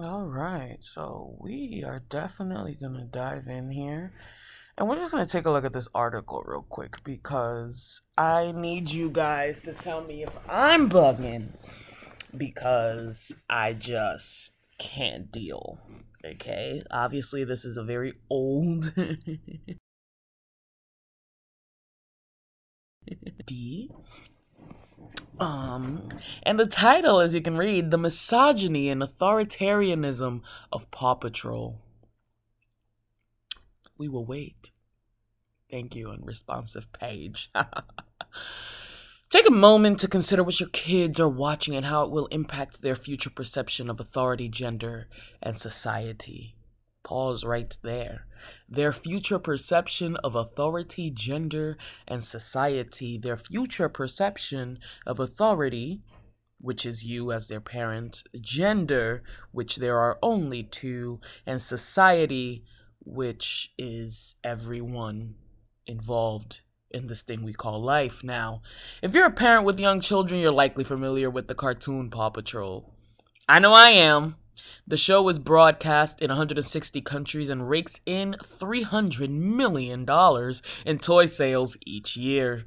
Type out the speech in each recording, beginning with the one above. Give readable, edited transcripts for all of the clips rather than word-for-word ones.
All right, so we are definitely going to dive in here. And we're just going to take a look at this article real quick because I need you guys to tell me if I'm bugging because I just can't deal. Okay? Obviously, this is a very old D. And the title, as you can read, The Misogyny and Authoritarianism of Paw Patrol. We will wait. Thank you, unresponsive page. Take a moment to consider what your kids are watching and how it will impact their future perception of authority, gender, and society. Pause right there. Their future perception of authority, gender, and society. Their future perception of authority, which is you as their parent, gender, which there are only two, and society, which is everyone involved in this thing we call life. Now, if you're a parent with young children, you're likely familiar with the cartoon Paw Patrol. I know I am. The show is broadcast in 160 countries and rakes in $300 million in toy sales each year.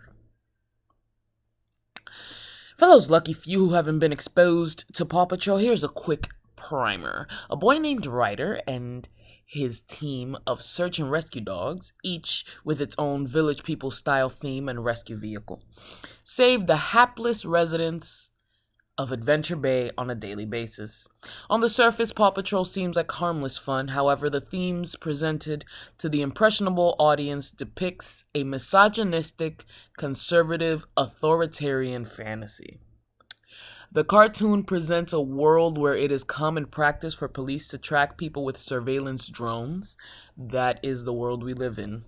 For those lucky few who haven't been exposed to Paw Patrol, here's a quick primer. A boy named Ryder and his team of search and rescue dogs, each with its own Village People style theme and rescue vehicle, save the hapless residents of Adventure Bay on a daily basis. On the surface, Paw Patrol seems like harmless fun. However, the themes presented to the impressionable audience depicts a misogynistic, conservative, authoritarian fantasy. The cartoon presents a world where it is common practice for police to track people with surveillance drones. That is the world we live in.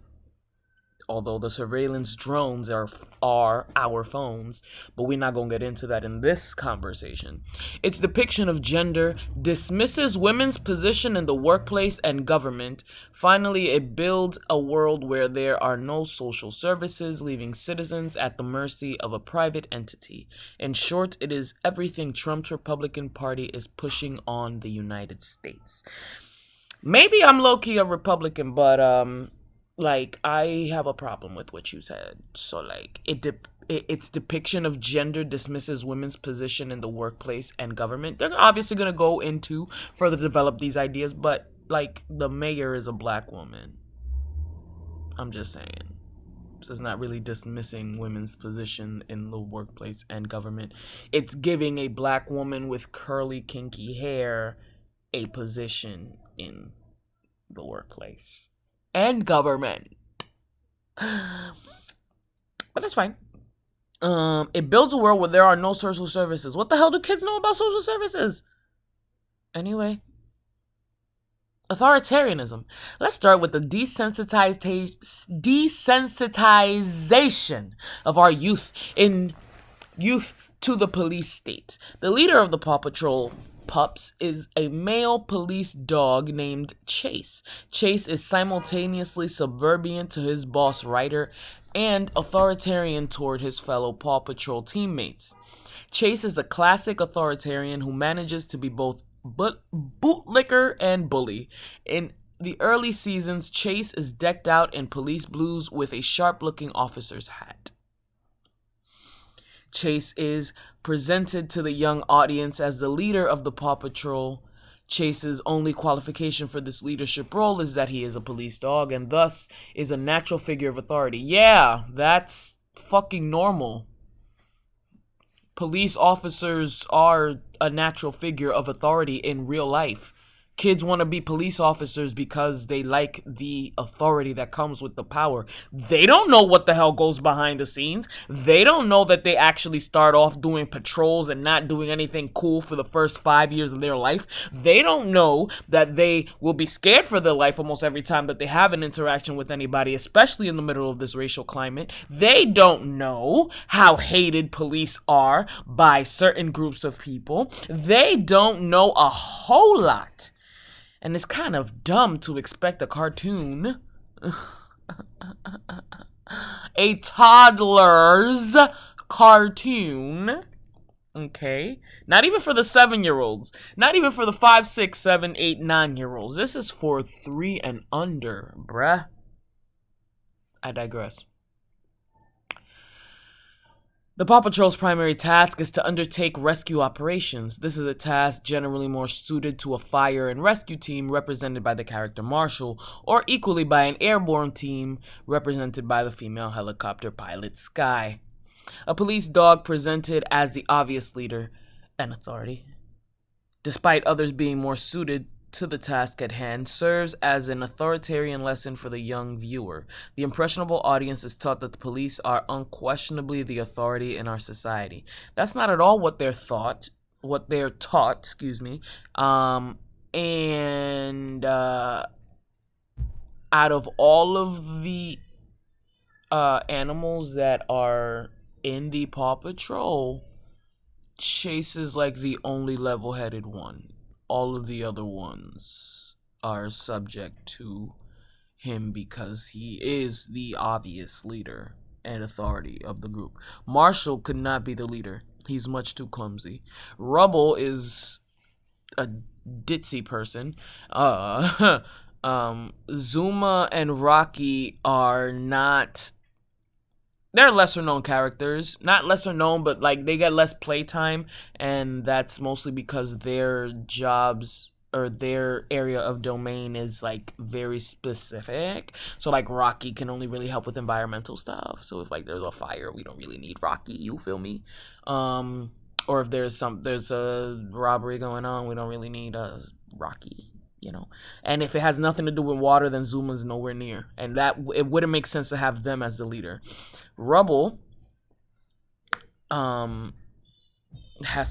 Although the surveillance drones are our phones, but we're not going to get into that in this conversation. Its depiction of gender dismisses women's position in the workplace and government. Finally, it builds a world where there are no social services, leaving citizens at the mercy of a private entity. In short, it is everything Trump's Republican Party is pushing on the United States. Maybe I'm low-key a Republican, but I have a problem with what you said. So its depiction of gender dismisses women's position in the workplace and government. They're obviously going to go into further develop these ideas, but the mayor is a black woman. I'm just saying. So it's not really dismissing women's position in the workplace and government. It's giving a black woman with curly kinky hair a position in the workplace and government. But that's fine. It builds a world where there are no social services. What the hell do kids know about social services? Anyway. Authoritarianism. Let's start with the desensitization of our youth to the police state. The leader of the Paw Patrol pups is a male police dog named Chase. Chase is simultaneously subservient to his boss Ryder and authoritarian toward his fellow Paw Patrol teammates. Chase is a classic authoritarian who manages to be both bootlicker and bully. In the early seasons, Chase is decked out in police blues with a sharp-looking officer's hat. Chase is presented to the young audience as the leader of the Paw Patrol. Chase's only qualification for this leadership role is that he is a police dog and thus is a natural figure of authority. Yeah, that's fucking normal. Police officers are a natural figure of authority in real life. Kids want to be police officers because they like the authority that comes with the power. They don't know what the hell goes behind the scenes. They don't know that they actually start off doing patrols and not doing anything cool for the first 5 years of their life. They don't know that they will be scared for their life almost every time that they have an interaction with anybody, especially in the middle of this racial climate. They don't know how hated police are by certain groups of people. They don't know a whole lot. And it's kind of dumb to expect a cartoon, a toddler's cartoon, Okay? Not even for the 7-year-olds. Not even for the 5, 6, 7, 8, 9-year-olds. This is for 3 and under, bruh. I digress. The Paw Patrol's primary task is to undertake rescue operations. This is a task generally more suited to a fire and rescue team represented by the character Marshall, or equally by an airborne team represented by the female helicopter pilot Sky. A police dog presented as the obvious leader and authority, despite others being more suited to the task at hand, serves as an authoritarian lesson for the young viewer. The impressionable audience is taught that the police are unquestionably the authority in our society. That's not at all what they're taught. And out of all of the animals that are in the Paw Patrol, Chase is like the only level-headed one. All of the other ones are subject to him because he is the obvious leader and authority of the group. Marshall could not be the leader. He's much too clumsy. Rubble is a ditzy person. Zuma and Rocky are not... They're lesser known characters. Not lesser known, but like they get less playtime, and that's mostly because their jobs or their area of domain is like very specific. So like Rocky can only really help with environmental stuff. So if like there's a fire, we don't really need Rocky, you feel me? Or if there's a robbery going on, we don't really need Rocky. And if it has nothing to do with water, then Zuma's nowhere near, and that it wouldn't make sense to have them as the leader. Rubble has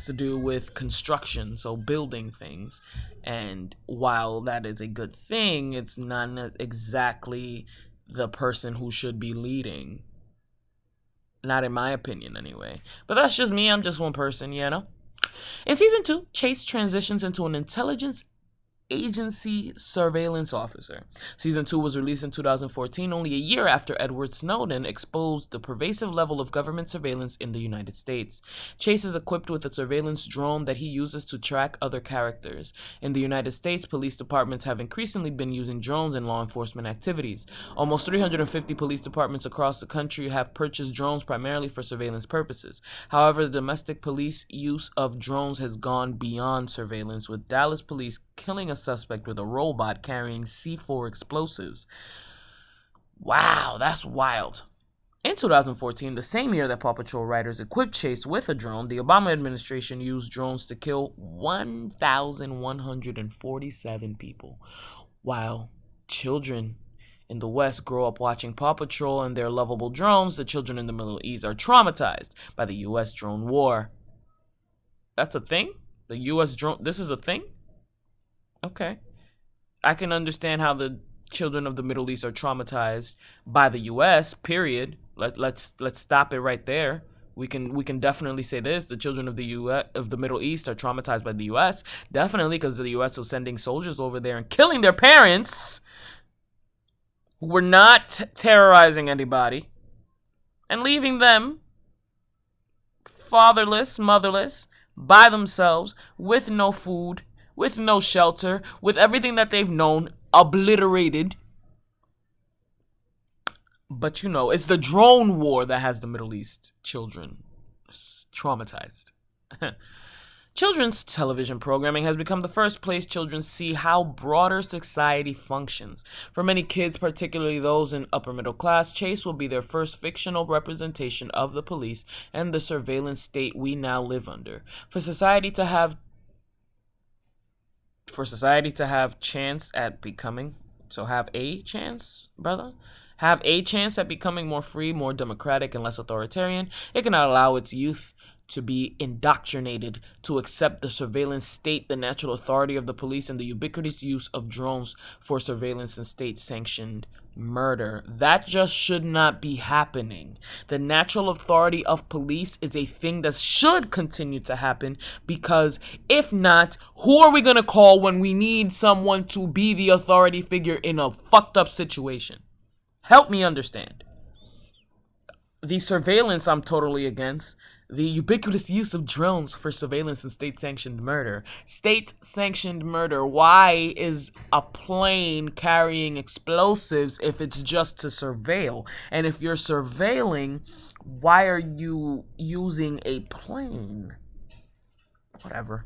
to do with construction, so building things, and while that is a good thing, it's not exactly the person who should be leading. Not in my opinion, anyway. But that's just me. I'm just one person, In season 2, Chase transitions into an intelligence agency surveillance officer. Season 2 was released in 2014, only a year after Edward Snowden exposed the pervasive level of government surveillance in the United States. Chase is equipped with a surveillance drone that he uses to track other characters. In the United States, police departments have increasingly been using drones in law enforcement activities. Almost 350 police departments across the country have purchased drones primarily for surveillance purposes. However, the domestic police use of drones has gone beyond surveillance, with Dallas police killing a suspect with a robot carrying C4 explosives. Wow, that's wild. In 2014, the same year that Paw Patrol writers equipped Chase with a drone, the Obama administration used drones to kill 1,147 people. While children in the West grow up watching Paw Patrol and their lovable drones, the children in the Middle East are traumatized by the U.S. drone war. That's a thing? The U.S. drone... This is a thing? Okay. I can understand how the children of the Middle East are traumatized by the U.S., period. Let's stop it right there. We can definitely say this. The children of the Middle East are traumatized by the U.S. Definitely, because the U.S. was sending soldiers over there and killing their parents, who were not terrorizing anybody, and leaving them fatherless, motherless, by themselves, with no food, with no shelter, with everything that they've known obliterated. But it's the drone war that has the Middle East children traumatized. Children's television programming has become the first place children see how broader society functions. For many kids, particularly those in upper middle class, Chase will be their first fictional representation of the police and the surveillance state we now live under. For society to have chance at becoming, have a chance at becoming more free, more democratic, and less authoritarian, it cannot allow its youth to be indoctrinated to accept the surveillance state, the natural authority of the police, and the ubiquitous use of drones for surveillance and state-sanctioned murder. That just should not be happening. The natural authority of police is a thing that should continue to happen, because if not, who are we going to call when we need someone to be the authority figure in a fucked up situation? Help me understand. The surveillance I'm totally against. The ubiquitous use of drones for surveillance and state-sanctioned murder. State-sanctioned murder. Why is a plane carrying explosives if it's just to surveil? And if you're surveilling, why are you using a plane? Whatever.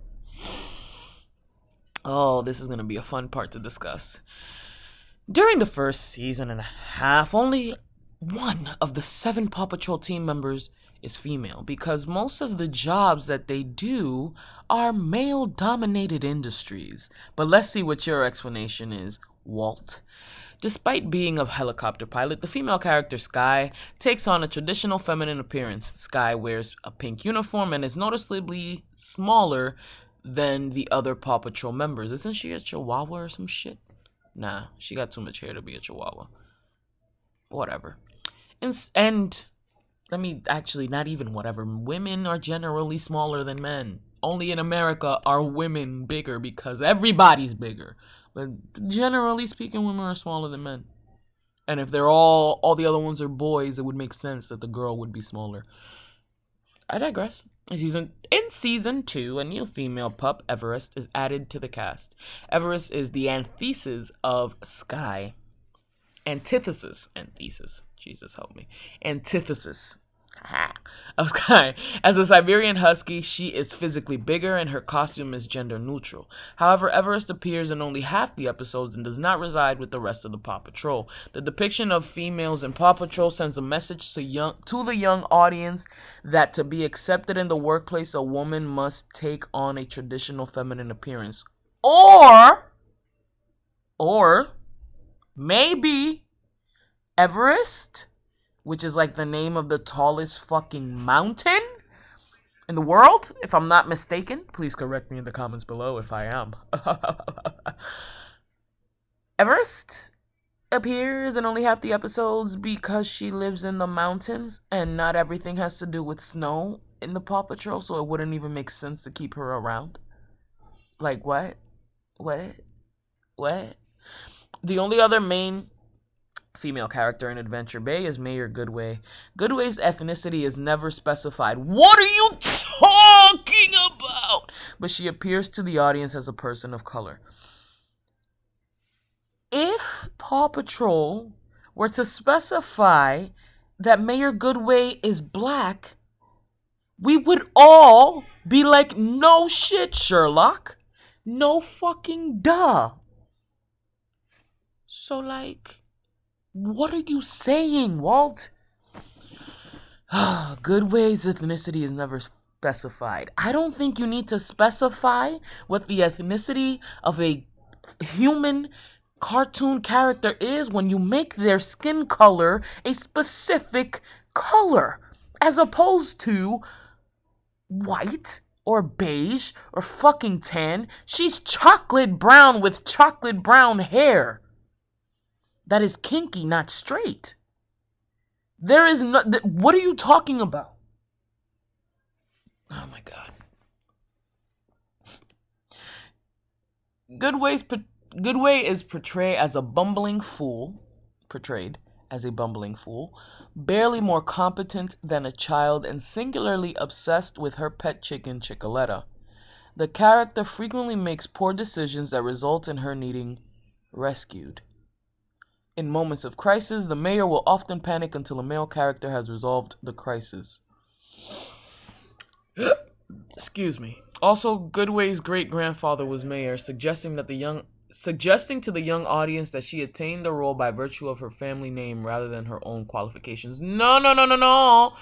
Oh, this is going to be a fun part to discuss. During the first season and a half, only one of the 7 Paw Patrol team members is female, because most of the jobs that they do are male-dominated industries. But let's see what your explanation is, Walt. Despite being a helicopter pilot, the female character Sky takes on a traditional feminine appearance. Sky wears a pink uniform and is noticeably smaller than the other Paw Patrol members. Isn't she a chihuahua or some shit? Nah, she got too much hair to be a chihuahua. Whatever. And let me actually, not even whatever. Women are generally smaller than men. Only in America are women bigger because everybody's bigger. But generally speaking, women are smaller than men. And if they're all the other ones are boys, it would make sense that the girl would be smaller. I digress. In season 2, a new female pup, Everest, is added to the cast. Everest is the antithesis of Sky. Antithesis. Jesus help me. Antithesis of Sky. As a Siberian Husky, she is physically bigger and her costume is gender neutral. However, Everest appears in only half the episodes and does not reside with the rest of the Paw Patrol. The depiction of females in Paw Patrol sends a message to the young audience that to be accepted in the workplace, a woman must take on a traditional feminine appearance. Or maybe Everest, which is like the name of the tallest fucking mountain in the world, if I'm not mistaken. Please correct me in the comments below if I am. Everest appears in only half the episodes because she lives in the mountains and not everything has to do with snow in the Paw Patrol, so it wouldn't even make sense to keep her around. Like, what? The only other main female character in Adventure Bay is Mayor Goodway. Goodway's ethnicity is never specified. What are you talking about? But she appears to the audience as a person of color. If Paw Patrol were to specify that Mayor Goodway is black, we would all be like, no shit, Sherlock. No fucking duh. So, like, what are you saying, Walt? Goodway's ethnicity is never specified. I don't think you need to specify what the ethnicity of a human cartoon character is when you make their skin color a specific color, as opposed to white or beige or fucking tan. She's chocolate brown with chocolate brown hair. That is kinky, not straight. There is no... What are you talking about? Oh my god. Goodway is portrayed as a bumbling fool, barely more competent than a child and singularly obsessed with her pet chicken, Chicoletta. The character frequently makes poor decisions that result in her needing rescued. In moments of crisis, the mayor will often panic until a male character has resolved the crisis. Excuse me. Also, Goodway's great-grandfather was mayor, suggesting to the young audience that she attained the role by virtue of her family name rather than her own qualifications. No,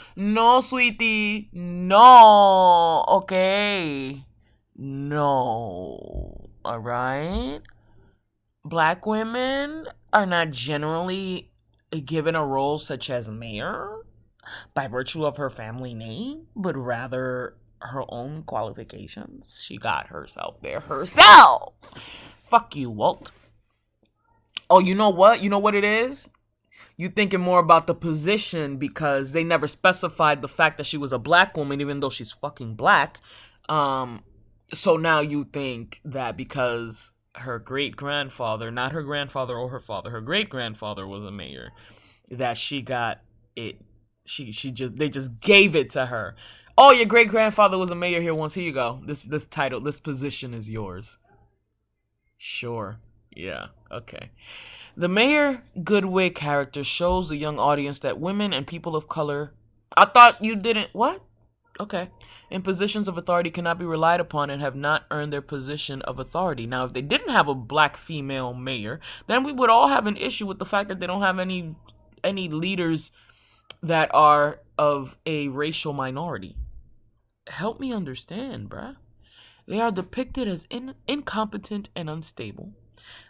sweetie. No. Okay. No. All right. Black women are not generally given a role such as mayor by virtue of her family name, but rather her own qualifications. She got herself there herself. Fuck you, Walt. Oh, you know what? You know what it is? You thinking more about the position because they never specified the fact that she was a black woman, even though she's fucking black. So now you think that because her great-grandfather, not her grandfather or her father, her great-grandfather was a mayor, that she got it. They just gave it to her. Oh, your great grandfather was a mayor here once. Here you go. This title, this position is yours. Sure. Yeah. Okay. The Mayor Goodway character shows the young audience that women and people of color. I thought you didn't. What? Okay. In positions of authority cannot be relied upon and have not earned their position of authority. Now, if they didn't have a black female mayor, then we would all have an issue with the fact that they don't have any leaders that are of a racial minority. Help me understand, bruh. They are depicted as incompetent and unstable.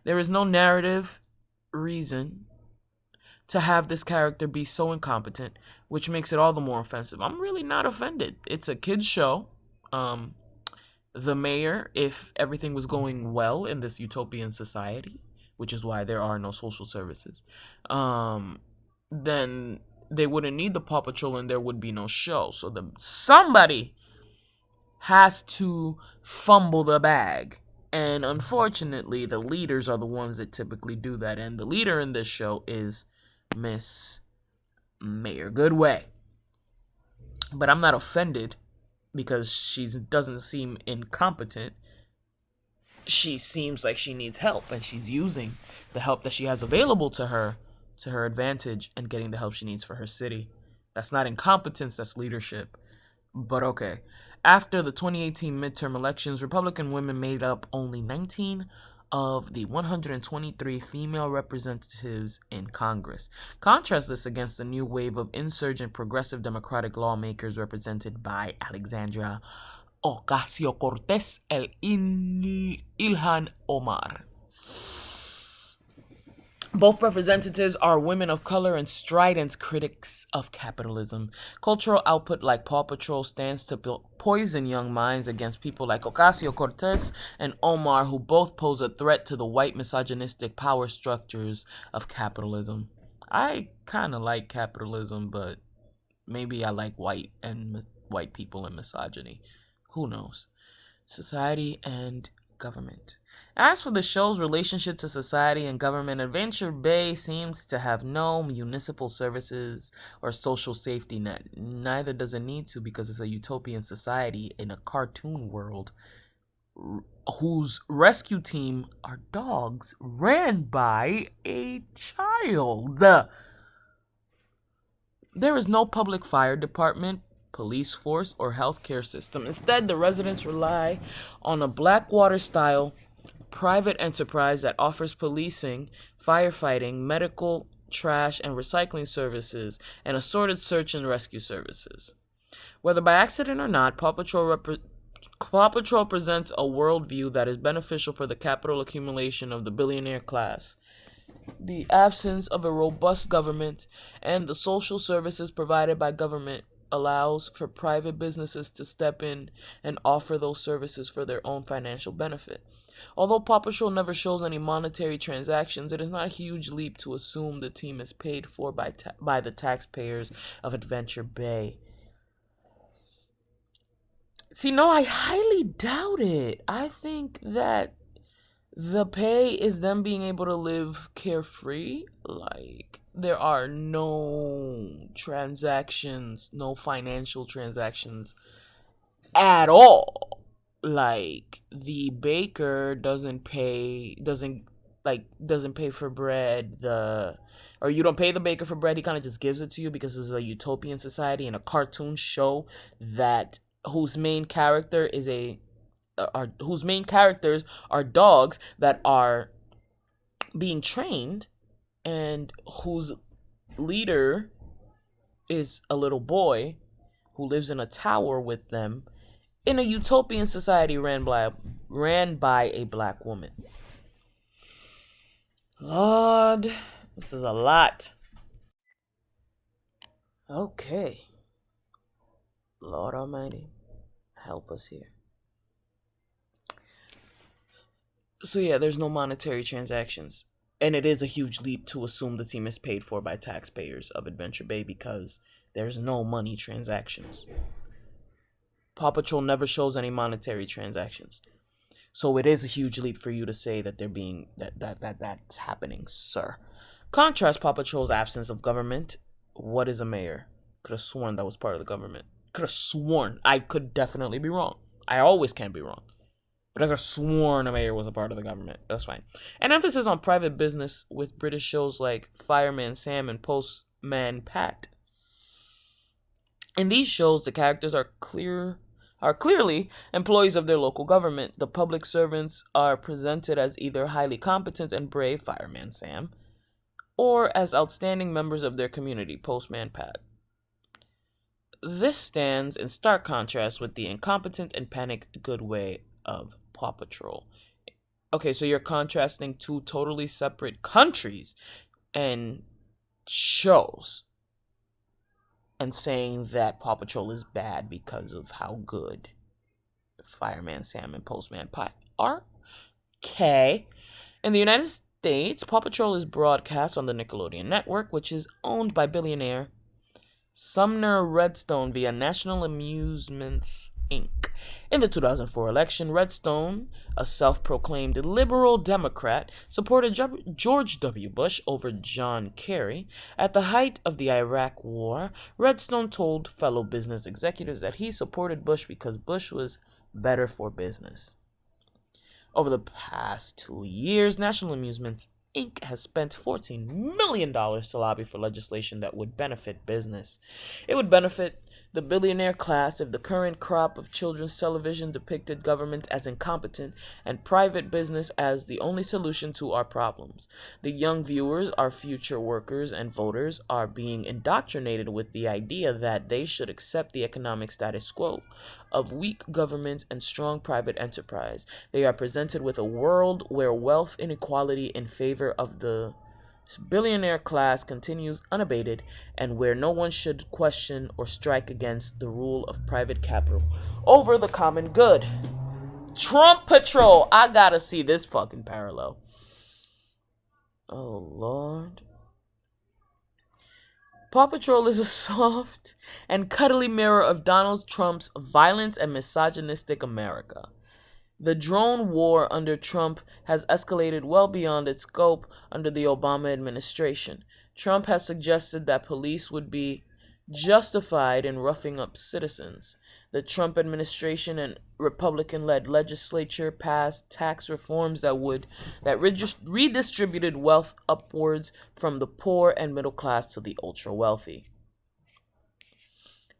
There is no narrative reason to have this character be so incompetent, which makes it all the more offensive. I'm really not offended. It's a kids show. The mayor, if everything was going well in this utopian society, which is why there are no social services, then they wouldn't need the Paw Patrol and there would be no show. So somebody has to fumble the bag. And unfortunately, the leaders are the ones that typically do that. And the leader in this show is Miss Mayor Goodway. But I'm not offended because she doesn't seem incompetent. She seems like she needs help, and she's using the help that she has available to her advantage and getting the help she needs for her city. That's not incompetence, that's leadership. But okay. After the 2018 midterm elections, Republican women made up only 19 of the 123 female representatives in Congress. Contrast this against the new wave of insurgent progressive Democratic lawmakers represented by Alexandria Ocasio-Cortez and Ilhan Omar. Both representatives are women of color and strident critics of capitalism. Cultural output like Paw Patrol stands to poison young minds against people like Ocasio-Cortez and Omar, who both pose a threat to the white misogynistic power structures of capitalism. I kind of like capitalism, but maybe I like white people and misogyny. Who knows? Society and government. As for the show's relationship to society and government, Adventure Bay seems to have no municipal services or social safety net. Neither does it need to, because it's a utopian society in a cartoon world whose rescue team are dogs ran by a child. There is no public fire department, police force, or healthcare system. Instead, the residents rely on a Blackwater-style private enterprise that offers policing, firefighting, medical, trash, and recycling services, and assorted search and rescue services. Whether by accident or not, Paw Patrol presents a worldview that is beneficial for the capital accumulation of the billionaire class. The absence of a robust government and the social services provided by government allows for private businesses to step in and offer those services for their own financial benefit. Although Paw Patrol never shows any monetary transactions, it is not a huge leap to assume the team is paid for by the taxpayers of Adventure Bay. See, no, I highly doubt it. I think that the pay is them being able to live carefree. Like, there are no transactions, no financial transactions at all. Like, the baker doesn't pay for bread. Or you don't pay the baker for bread. He kind of just gives it to you because it's a utopian society and a cartoon show whose main characters are dogs that are being trained, and whose leader is a little boy who lives in a tower with them in a utopian society ran by a black woman. Lord, this is a lot. Okay. Lord Almighty, help us here. So yeah, there's no monetary transactions. And it is a huge leap to assume the team is paid for by taxpayers of Adventure Bay because there's no money transactions. Paw Patrol never shows any monetary transactions. So it is a huge leap for you to say that that's happening, sir. Contrast Paw Patrol's absence of government. What is a mayor? Could have sworn that was part of the government. could have sworn. I could definitely be wrong. I always can be wrong. But I could have sworn a mayor was a part of the government. That's fine. An emphasis on private business with British shows like Fireman Sam and Postman Pat. In these shows, the characters are clearly employees of their local government. The public servants are presented as either highly competent and brave, Fireman Sam, or as outstanding members of their community, Postman Pat. This stands in stark contrast with the incompetent and panicked good way of Paw Patrol. Okay, so you're contrasting two totally separate countries and shows and saying that Paw Patrol is bad because of how good Fireman Sam and Postman Pat are? Okay. In the United States, Paw Patrol is broadcast on the Nickelodeon Network, which is owned by billionaire Sumner Redstone via National Amusements Inc. In the 2004 election, Redstone, a self-proclaimed liberal Democrat, supported George W. Bush over John Kerry. At the height of the Iraq War, Redstone told fellow business executives that he supported Bush because Bush was better for business. Over the past 2 years, National Amusements Inc. has spent $14 million to lobby for legislation that would benefit business. It would benefit the billionaire class if the current crop of children's television depicted government as incompetent and private business as the only solution to our problems. The young viewers, our future workers and voters, are being indoctrinated with the idea that they should accept the economic status quo of weak government and strong private enterprise. They are presented with a world where wealth inequality in favor of the billionaire class continues unabated and where no one should question or strike against the rule of private capital over the common good. Trump Patrol. I gotta see this fucking parallel. Oh, Lord. Paw Patrol is a soft and cuddly mirror of Donald Trump's violent and misogynistic America. The drone war under Trump has escalated well beyond its scope under the Obama administration. Trump has suggested that police would be justified in roughing up citizens. The Trump administration and Republican-led legislature passed tax reforms that redistributed wealth upwards from the poor and middle class to the ultra-wealthy.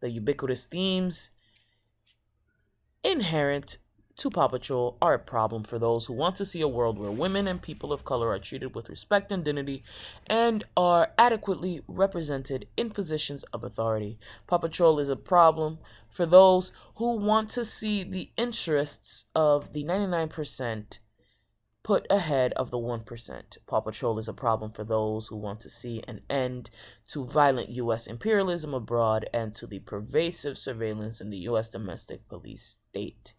The ubiquitous themes inherent to Paw Patrol are a problem for those who want to see a world where women and people of color are treated with respect and dignity and are adequately represented in positions of authority. Paw Patrol is a problem for those who want to see the interests of the 99% put ahead of the 1%. Paw Patrol is a problem for those who want to see an end to violent U.S. imperialism abroad and to the pervasive surveillance in the U.S. domestic police state.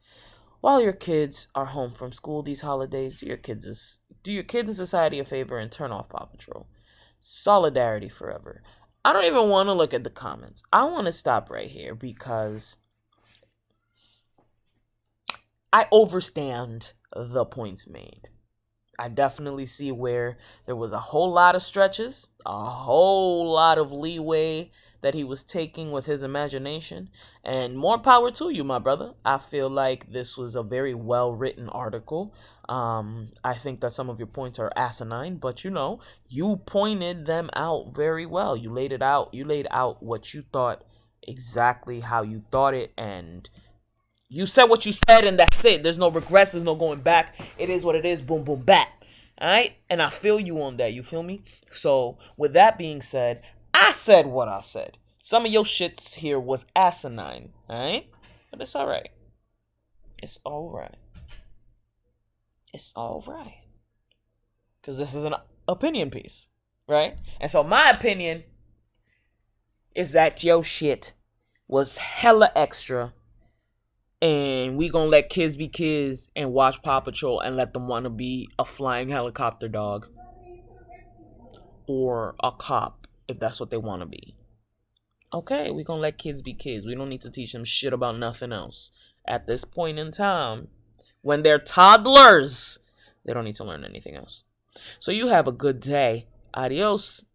While your kids are home from school these holidays, do your kids in society a favor and turn off Paw Patrol. Solidarity forever. I don't even want to look at the comments. I want to stop right here because I overstand the points made. I definitely see where there was a whole lot of stretches, a whole lot of leeway that he was taking with his imagination, and more power to you, my brother. I feel like this was a very well-written article. I think that some of your points are asinine, but you pointed them out very well. You laid out what you thought, exactly how you thought it, and you said what you said, and that's it. There's no regrets. There's no going back. It is what it is. Boom, boom, bat. All right? And I feel you on that. You feel me? So, with that being said, I said what I said. Some of your shits here was asinine. All right? But it's all right. It's all right. It's all right. Because this is an opinion piece. Right? And so, my opinion is that your shit was hella extra. And we gonna let kids be kids and watch Paw Patrol and let them want to be a flying helicopter dog or a cop if that's what they want to be. Okay, we gonna let kids be kids. We don't need to teach them shit about nothing else. At this point in time, when they're toddlers, they don't need to learn anything else. So you have a good day. Adios.